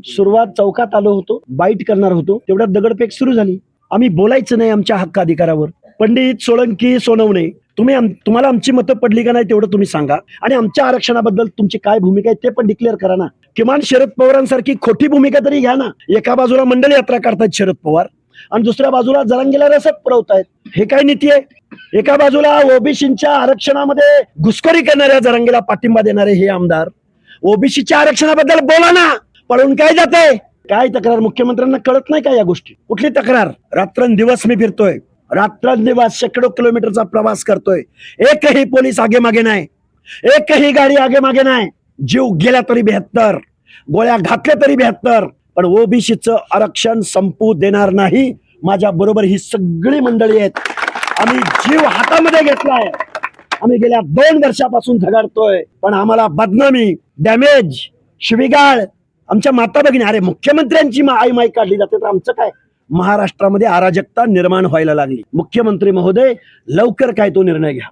सुरुवात चौकात आलो होतो, बाईट करणार होतो, तेवढ्यात दगडफेक सुरू झाली. आम्ही बोलायचं नाही आमच्या हक्क अधिकारावर. पंडित सोळंकी सोनवणे, तुम्हाला आमची मतं पडली का नाही तेवढं तुम्ही सांगा, आणि आमच्या आरक्षणाबद्दल तुमची काय भूमिका आहे ते पण डिक्लेअर करा ना. किमान शरद पवारांसारखी खोटी भूमिका तरी घ्या ना. एका बाजूला मंडल यात्रा काढतायत शरद पवार आणि दुसऱ्या बाजूला जरांगीला रसद पुरवतायत. हे काय नीती आहे? एका बाजूला ओबीसीच्या आरक्षणामध्ये घुसखोरी करणाऱ्या जरांगीला पाठिंबा देणारे हे आमदार ओबीसीच्या आरक्षणाबद्दल बोला ना. पळून काय जाते? काय तक्रार मुख्यमंत्र्यांना कळत नाही का या गोष्टी? कुठली तक्रार? रात्रंदिवस मी फिरतोय, रात्रंदिवस शेकडो किलोमीटरचा प्रवास करतोय, एकही पोलीस आगे मागे नाही, एकही गाडी आगे मागे नाही. जीव गेला तरी 72, गोळ्या घातल्या तरी 72, पण ओबीसीचं आरक्षण संपू देणार नाही. माझ्या बरोबर ही सगळी मंडळी आहेत. आम्ही जीव हातामध्ये घेतलाय. आम्ही गेल्या 2 वर्षापासून झगडतोय, पण आम्हाला बदनामी, डॅमेज, शिवीगाळ, आमच्या माता भगिनी, अरे मुख्यमंत्र्यांची आई माई काढली जाते तर आमचं काय? महाराष्ट्रामध्ये अराजकता निर्माण व्हायला लागली. मुख्यमंत्री महोदय, लवकर काय तो निर्णय घ्या.